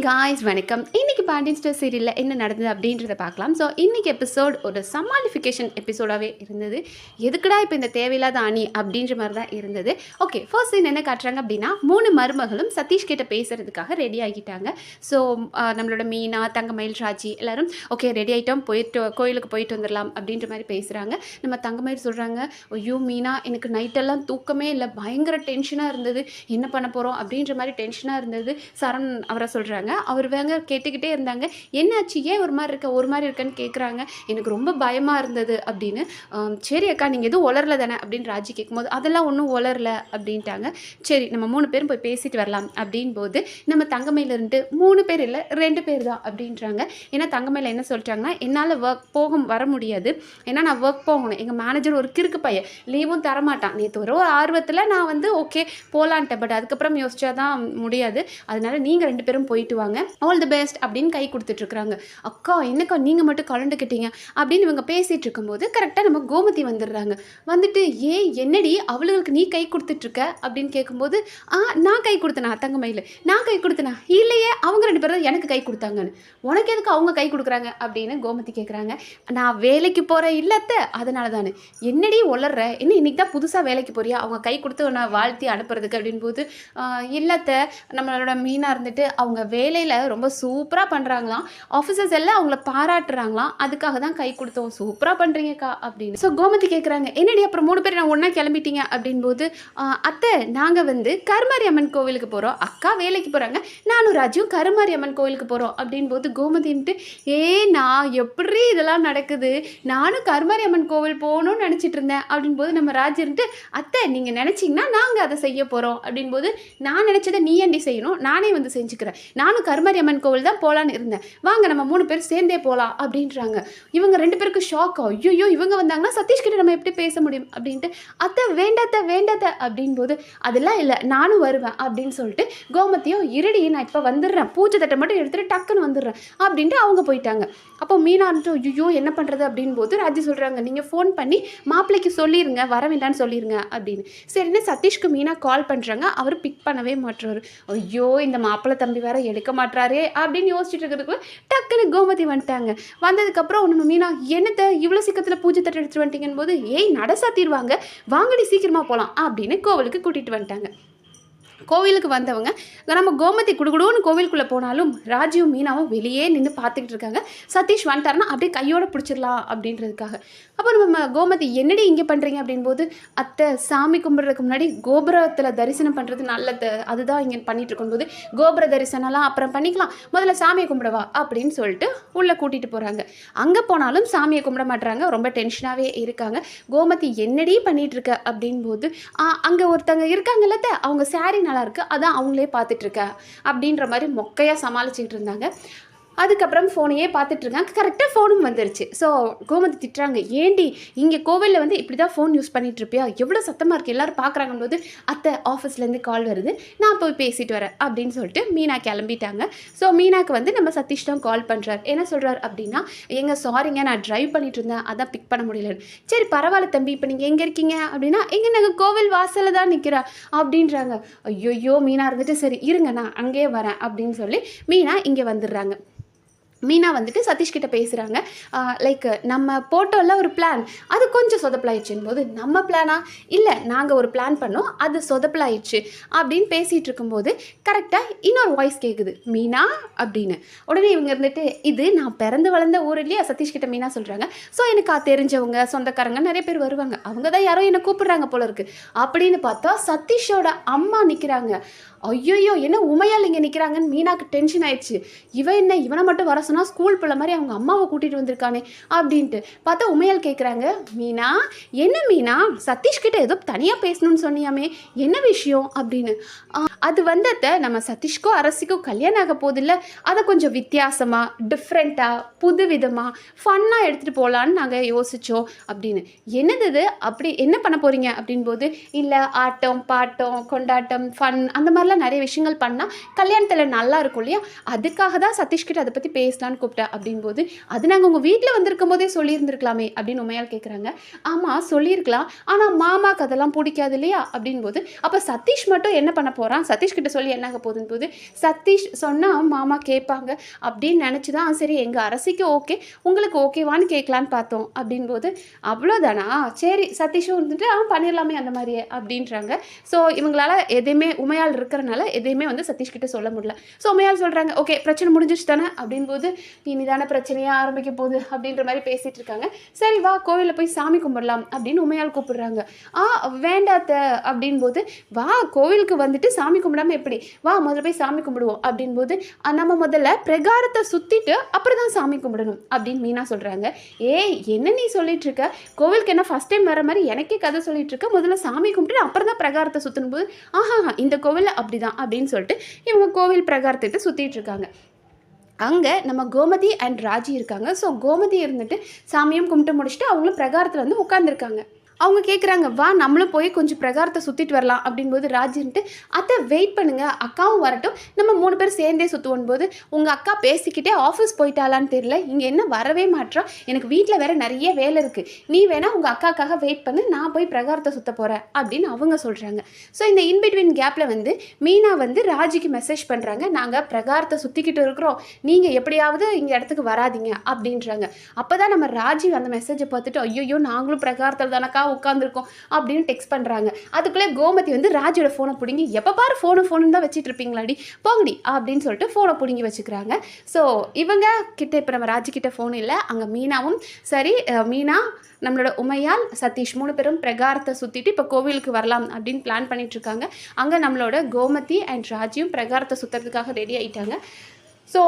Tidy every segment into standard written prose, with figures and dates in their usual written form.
Guys வணக்கம். இன்னைக்கு Pandian store சீரியலில் என்ன நடந்தது அப்படின்றத பார்க்கலாம். ஸோ இன்னைக்கு எபிசோட் ஒரு சமாளிஃபிகேஷன் எபிசோடாகவே இருந்தது. எதுக்குடா இப்போ இந்த தேவையில்லாத அணி அப்படின்ற மாதிரி தான் இருந்தது. ஓகே, ஃபர்ஸ்ட் சீன் என்ன காட்டுறாங்க அப்படின்னா 3 மருமகளும் சதீஷ் கிட்ட பேசுறதுக்காக ரெடி ஆகிட்டாங்க. ஸோ நம்மளோட மீனா, தங்கமயில், ராஜி எல்லாரும் ஓகே ரெடி ஆகிட்டோம், கோயிலுக்கு போயிட்டு வந்துடலாம் அப்படின்ற மாதிரி பேசுகிறாங்க. நம்ம தங்கமயில் சொல்கிறாங்க, ஐயோ மீனா எனக்கு நைட்டெல்லாம் தூக்கமே இல்லை, பயங்கர டென்ஷனாக இருந்தது, என்ன பண்ண போகிறோம் அப்படின்ற மாதிரி டென்ஷனாக இருந்தது. சரண் அவரை சொல்கிறாங்க. அவர் வேங்க கேட்டுக்கிட்டே இருந்தாங்க, என்னாச்சு ஏன் ஒரு மாதிரி இருக்கன்னு கேட்குறாங்க. எனக்கு ரொம்ப பயமாக இருந்தது அப்படின்னு. சரி அக்கா நீங்கள் எதுவும் உளரல தானே அப்படின்னு ராஜி கேட்கும்போது, அதெல்லாம் ஒன்றும் உளரல அப்படின்ட்டாங்க. சரி நம்ம 3 பேரும் போய் பேசிட்டு வரலாம் அப்படின் போது நம்ம தங்கமையில் இருந்து 3 பேர் இல்லை 2 பேர் தான் அப்படின்றாங்க. ஏன்னா தங்கமையில் என்ன சொல்லிட்டாங்கன்னா, என்னால் வர முடியாது, ஏன்னா நான் ஒர்க் போகணும், எங்கள் மேனேஜர் ஒரு கிறுக்கு பையன், லீவும் தரமாட்டான், நேற்று ஒரு ஆர்வத்தில் நான் வந்து ஓகே போகலான்ட்டேன், பட் அதுக்கப்புறம் யோசிச்சா தான் முடியாது, அதனால நீங்கள் 2 பேரும் போயிட்டு வாங்க, ஆல் தி பெஸ்ட் அப்படின்னு கை கொடுத்துட்ருக்குறாங்க. அக்கா என்னக்கா நீங்கள் மட்டும் கலண்டுக்கிட்டீங்க அப்படின்னு இவங்க பேசிகிட்டு இருக்கும்போது கரெக்டாக நம்ம கோமதி வந்துடுறாங்க. வந்துட்டு என்னடி அவளுக்கு நீ கை கொடுத்துட்ருக்க அப்படின்னு கேட்கும்போது, நான் கை கொடுத்தேனா தங்கமயில், நான் கை கொடுத்தேனா இல்லையே, அவங்க 2 பேரும் எனக்கு கை கொடுத்தாங்கன்னு, உனக்கு எதுக்கு அவங்க கை கொடுக்குறாங்க அப்படின்னு கோமதி கேட்குறாங்க. நான் வேலைக்கு போகிறேன் இல்லத்த அதனால தானே, என்னடி உளர்ற, என்ன இன்னைக்கு தான் புதுசாக வேலைக்கு போறியா, அவங்க கை கொடுத்து உன்னை வாழ்த்தி அனுப்புறதுக்கு அப்படின் போது, இல்லத்த நம்மளோட மீனா இருந்துட்டு அவங்க வேலையில் ரொம்ப சூப்பராக பண்ணுறாங்களாம், ஆஃபீஸர்ஸ் எல்லாம் அவங்கள பாராட்டுறாங்களாம், அதுக்காக தான் கை கொடுத்தோம், சூப்பராக பண்ணுறீங்கக்கா அப்படின்னு. ஸோ கோமதி கேட்குறாங்க, என்னடி அப்புறம் 3 பேர் நான் ஒன்றா கிளம்பிட்டீங்க அப்படின்போது, அத்தை நாங்கள் வந்து கருமாரி அம்மன் கோவிலுக்கு போகிறோம், அக்கா வேலைக்கு போகிறாங்க, நானும் ராஜும் கருமாரி அம்மன் கோவிலுக்கு போகிறோம் அப்படின்போது கோமதின்ட்டு, நான் எப்படி இதெல்லாம் நடக்குது, நானும் கருமாரி அம்மன் கோவில் போகணும்னு நினச்சிட்டு இருந்தேன் அப்படின்போது நம்ம ராஜுன்ட்டு, அத்தை நீங்கள் நினச்சிங்கன்னா நாங்கள் அதை செய்ய போகிறோம் அப்படின்போது, நான் நினச்சதை நீ ஏண்டி செய்யணும், நானே வந்து செஞ்சுக்கிறேன், நானும் கருமாரி அம்மன் கோவில் தான் போகலான்னு இருந்தேன், வாங்க நம்ம 3 பேர் சேர்ந்தே போகலாம் அப்படின்றாங்க. இவங்க 2 பேருக்கு ஷாக், ஐயோ இவங்க வந்தாங்கன்னா சதீஷ் கிட்ட நம்ம எப்படி பேச முடியும் அப்படின்ட்டு, அத்தை வேண்டாத்த அப்படின்போது, அதெல்லாம் இல்லை நானும் வருவேன் அப்படின்னு சொல்லிட்டு கோமதியும், இருடி நான் இப்போ வந்துடுறேன், பூஜை தட்டை மட்டும் எடுத்துகிட்டு டக்குன்னு வந்துடுறேன் அப்படின்ட்டு அவங்க போயிட்டாங்க. அப்போ மீனா இருந்துட்டு ஐயோ என்ன பண்ணுறது அப்படின் போது ராஜி சொல்கிறாங்க, நீங்கள் ஃபோன் பண்ணி மாப்பிள்ளைக்கு சொல்லிடுங்க, வர வேண்டான்னு சொல்லிடுங்க அப்படின்னு. சரின்னு சதீஷ்க்கு மீனா கால் பண்ணுறாங்க, அவர் பிக் பண்ணவே மாட்டுறாரு. ஐயோ இந்த மாப்பிள்ளை தம்பி வேற எடுக்க மாட்டாரே அப்படின்னு யோசிச்சுட்டு இருக்கிறதுக்குள்ள டக்குன்னு கோமதி வந்துட்டாங்க. வந்ததுக்கப்புறம் நம்ம மீனா, என்னத்தை இவ்வளோ சீக்கிரத்தில் பூஜை தட்டு எடுத்துட்டு வந்துட்டீங்கன்னு போது, நட சாத்திடுவாங்க, வாங்கடி சீக்கிரமாக போகலாம் அப்படின்னு கோவிலுக்கு கூட்டிகிட்டு வந்துட்டாங்க. கோவிலுக்கு வந்தவங்க நம்ம கோமதி குடுகுடுன்னு கோவிலுக்குள்ளே போனாலும் ராஜியும் மீனாவும் வெளியே நின்று பார்த்துக்கிட்டு இருக்காங்க. சதீஷ் வந்துட்டாருன்னா அப்படியே கையோடு பிடிச்சிடலாம் அப்படின்றதுக்காக. அப்போ நம்ம கோமதி என்னடி இங்கே பண்ணுறீங்க அப்படின்போது, அத்தை சாமி கும்பிட்றதுக்கு முன்னாடி கோபுரத்தில் தரிசனம் பண்ணுறது நல்லது, அதுதான் இங்கே பண்ணிட்டு இருக்கும்போது கோபுர தரிசனம்லாம் அப்புறம் பண்ணிக்கலாம், முதல்ல சாமியை கும்பிடவா அப்படின்னு சொல்லிட்டு உள்ளே கூட்டிகிட்டு போகிறாங்க. அங்கே போனாலும் சாமியை கும்பிட மாட்டுறாங்க, ரொம்ப டென்ஷனாகவே இருக்காங்க. கோமதி என்னடி பண்ணிகிட்டு இருக்க அப்படின்போது, அங்கே ஒருத்தங்க இருக்காங்கல்ல அவங்க சாரி நல்லா இருக்குது, அதான் அவங்களே பார்த்துட்ருக்க அப்படின்ற மாதிரி மொக்கையாக சமாளிச்சுக்கிட்டு இருந்தாங்க. அதுக்கப்புறம் ஃபோனையே பார்த்துட்ருக்காங்க. கரெக்டாக ஃபோனும் வந்துருச்சு. ஸோ கோமதி திட்டுறாங்க, ஏண்டி இங்கே கோவிலில் வந்து இப்படி தான் ஃபோன் யூஸ் பண்ணிகிட்ருப்பியா, எவ்வளோ சத்தமாக இருக்குது எல்லோரும் பார்க்குறாங்கன்னு. அத்தை ஆஃபீஸ்லேருந்து கால் வருது, நான் போய் பேசிட்டு வரேன் அப்படின்னு சொல்லிட்டு மீனா கிளம்பிட்டாங்க. ஸோ மீனாக்கு வந்து நம்ம சதீஷ் தான் கால் பண்ணுறார். என்ன சொல்கிறார் அப்படின்னா, சாரிங்க நான் ட்ரைவ் பண்ணிட்டு இருந்தேன், அதான் பிக் பண்ண முடியல. சரி பரவாயில்ல தம்பி, இப்போ நீங்கள் எங்கே இருக்கீங்க அப்படின்னா, நாங்கள் கோவில் வாசலில் தான் நிற்கிறா அப்படின்றாங்க. ஐயோ மீனா இருந்துட்டு, சரி இருங்க நான் அங்கேயே வரேன் அப்படின்னு சொல்லி மீனா இங்கே வந்துடுறாங்க. மீனா வந்துட்டு சதீஷ் கிட்ட பேசுகிறாங்க. லைக் நம்ம போட்டோவில் ஒரு பிளான் அது கொஞ்சம் சொதப்பலாயிடுச்சுன்னு போது, நம்ம பிளானா இல்லை நாங்கள் ஒரு பிளான் பண்ணோம் அது சொதப்பலாயிடுச்சு அப்படின்னு பேசிகிட்டு இருக்கும்போது கரெக்டாக இன்னொரு வாய்ஸ் கேட்குது, மீனா அப்படின்னு. உடனே இவங்க இருந்துட்டு, இது நான் பிறந்து வளர்ந்த ஊர் இல்லையா சதீஷ் கிட்ட மீனா சொல்கிறாங்க. ஸோ எனக்கு தெரிஞ்சவங்க சொந்தக்காரங்க நிறைய பேர் வருவாங்க, அவங்க தான் யாரோ என்னை கூப்பிடுறாங்க போல இருக்குது அப்படின்னு பார்த்தா சதீஷோட அம்மா நிற்கிறாங்க. ஐயோ என்ன உமையால் இங்கே நிற்கிறாங்கன்னு மீனாக்கு டென்ஷன் ஆயிடுச்சு. இவனை மட்டும் வர சொன்னால் ஸ்கூல் பிள்ளை மாதிரி அவங்க அம்மாவை கூட்டிகிட்டு வந்திருக்கானே அப்படின்ட்டு பார்த்தா உமையால் கேட்குறாங்க, மீனா என்ன மீனா சதீஷ்கிட்ட ஏதோ தனியாக பேசணும்னு சொன்னியாமே, என்ன விஷயம் அப்படின்னு. அது வந்தத்தை நம்ம சதீஷ்க்கோ அரசிக்கோ கல்யாணம் ஆக போதில்லை, அதை கொஞ்சம் வித்தியாசமாக டிஃப்ரெண்ட்டாக புது விதமாக ஃபன்னாக எடுத்துகிட்டு போகலான்னு நாங்கள் யோசித்தோம் அப்படின்னு. என்னது அப்படி என்ன பண்ண போகிறீங்க அப்படின்போது, இல்லை ஆட்டம் பாட்டம் கொண்டாட்டம் ஃபன் அந்த மாதிரிலாம் ஃப்யூச்சரில் நிறைய விஷயங்கள் பண்ணால் கல்யாணத்தில் நல்லா இருக்கும் இல்லையா, அதுக்காக தான் சதீஷ்கிட்ட அதை பற்றி பேசலான்னு கூப்பிட்டேன் அப்படின்போது, அது நாங்கள் உங்கள் வீட்டில் வந்திருக்கும் போதே சொல்லியிருந்திருக்கலாமே அப்படின்னு உமையால் கேட்குறாங்க. ஆமாம் சொல்லியிருக்கலாம், ஆனால் மாமாவுக்கு அதெல்லாம் பிடிக்காது இல்லையா அப்படின்போது, அப்போ சதீஷ் மட்டும் என்ன பண்ண போகிறான், சதீஷ் கிட்ட சொல்லி என்னங்க போகுதுன்னு போது, சதீஷ் சொன்னால் மாமா கேட்பாங்க அப்படின்னு நினச்சி தான் சரி எங்கள் அரசிக்கு ஓகே, உங்களுக்கு ஓகேவான்னு கேட்கலான்னு பார்த்தோம் அப்படின்போது, அவ்வளோதானா சரி சதீஷும் இருந்துட்டு பண்ணிடலாமே அந்த மாதிரியே அப்படின்றாங்க. ஸோ இவங்களால எதையுமே உமையால் இருக்கிறனால எதையுமே வந்து சதீஷ் கிட்ட சொல்ல முடியல. ஸோ உமையால் சொல்கிறாங்க ஓகே பிரச்சனை முடிஞ்சிச்சு தானே அப்படின்போது, இனிதான பிரச்சனையாக ஆரம்பிக்க போகுது அப்படின்ற மாதிரி பேசிகிட்டு இருக்காங்க. சரி வா கோவிலில் போய் சாமி கும்பிடலாம் அப்படின்னு உமையால் கூப்பிடுறாங்க. வேண்டாத்த அப்படின்போது, வா கோவிலுக்கு வந்துட்டு சாமி கும்பிடாமல் எப்படி, வா முதல்ல போய் சாமி கும்பிடுவோம் அப்படின்போது, நம்ம முதல்ல பிரகாரத்தை சுற்றிட்டு அப்புறம் தான் சாமி கும்பிடணும் அப்படின்னு மீனா சொல்கிறாங்க. ஏய் என்ன நீ சொல்லிட்டு இருக்க, கோவிலுக்கு என்ன ஃபஸ்ட் டைம் வர மாதிரி எனக்கே கதை சொல்லிட்டு இருக்க, முதல்ல சாமி கும்பிட்டு அப்புறம் தான் பிரகாரத்தை சுற்றணும் போது, இந்த கோவிலில் அப்படிதான் அப்படின்னு சொல்லிட்டு இவங்க கோவில் பிரகாரத்தை சுற்றிட்டு இருக்காங்க. அங்கே நம்ம கோமதி அண்ட் ராஜி இருக்காங்க. ஸோ கோமதி இருந்துட்டு சாமியும் கும்பிட்டு முடிச்சுட்டு அவங்களும் பிரகாரத்தில் வந்து உட்காந்துருக்காங்க. அவங்க கேட்குறாங்க வா நம்மளும் போய் கொஞ்சம் பிரகாரத்தை சுற்றிட்டு வரலாம் அப்படின்போது ராஜின்ட்டு அத்தை வெயிட் பண்ணுங்கள் அக்காவும் வரட்டும் நம்ம 3 பேர் சேர்ந்தே சுற்றுவோம் போது, உங்கள் அக்கா பேசிக்கிட்டே ஆஃபீஸ் போயிட்டாலான்னு தெரியல, இங்கே என்ன வரவே மாட்டோம், எனக்கு வீட்டில் வேறு நிறைய வேலை இருக்குது, நீ வேணால் உங்கள் அக்காக்காக வெயிட் பண்ணு, நான் போய் பிரகாரத்தை சுற்ற போகிறேன் அப்படின்னு அவங்க சொல்கிறாங்க. ஸோ இந்த இன்பிட்வீன் கேப்பில் வந்து மீனா வந்து ராஜிக்கு மெசேஜ் பண்ணுறாங்க, நாங்கள் பிரகாரத்தை சுற்றிக்கிட்டு இருக்கிறோம், நீங்கள் எப்படியாவது இங்கே இடத்துக்கு வராதிங்க அப்படின்றாங்க. அப்போ தான் நம்ம ராஜி அந்த மெசேஜை பார்த்துட்டு ஐயோ நாங்களும் பிரகாரத்தில் தானக்கா உட்காந்துருக்கோம் அப்படின்னு டெக்ஸ்ட் பண்ணுறாங்க. அதுக்குள்ளே கோமதி வந்து ராஜியோட ஃபோனை பிடிங்கி எப்போ பாரு ஃபோனு தான் வச்சுட்டு இருப்பீங்களாடி போங்கடி அப்படின்னு சொல்லிட்டு ஃபோனை பிடிங்கி வச்சுக்கிறாங்க. ஸோ இவங்க கிட்ட இப்போ நம்ம ராஜிக்கிட்ட ஃபோன் இல்லை, அங்கே மீனாவும் சரி மீனா நம்மளோட உமையால் சதீஷ் 3 பேரும் பிரகாரத்தை சுற்றிட்டு இப்போ கோவிலுக்கு வரலாம் அப்படின்னு பிளான் பண்ணிகிட்ருக்காங்க. அங்கே நம்மளோட கோமதி அண்ட் ராஜியும் பிரகாரத்தை சுற்றுறதுக்காக ரெடி ஆகிட்டாங்க. ஸோ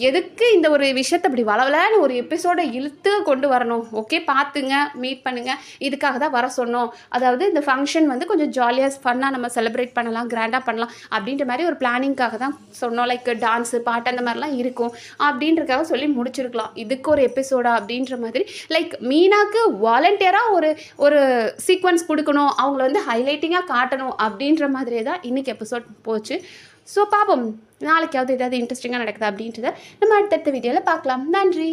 எதுக்கு இந்த ஒரு விஷயத்தை அப்படி வளவலான்னு ஒரு எபிசோடை இழுத்து கொண்டு வரணும், ஓகே பார்த்துங்க மீட் பண்ணுங்கள், இதுக்காக தான் வர சொன்னோம், அதாவது இந்த ஃபங்க்ஷன் வந்து கொஞ்சம் ஜாலியாக ஃபன்னாக நம்ம செலிப்ரேட் பண்ணலாம் கிராண்டாக பண்ணலாம் அப்படின்ற மாதிரி ஒரு பிளானிங்காக தான் சொன்னோம், லைக் டான்ஸு பாட்டு அந்த மாதிரிலாம் இருக்கும் அப்படின்றக்காக சொல்லி முடிச்சிருக்கலாம், இதுக்கு ஒரு எபிசோடா அப்படின்ற மாதிரி லைக் மீனாக்கு வாலண்டியராக ஒரு சீக்வன்ஸ் கொடுக்கணும், அவங்கள வந்து ஹைலைட்டிங்காக காட்டணும் அப்படின்ற மாதிரியே தான் இன்றைக்கி எபிசோட் போச்சு. ஸோ பார்ப்போம் நாளைக்காவது ஏதாவது இன்ட்ரெஸ்டிங்காக நடக்குதா அப்படின்றத நம்ம அடுத்தடுத்த வீடியோவில் பார்க்கலாம். நன்றி.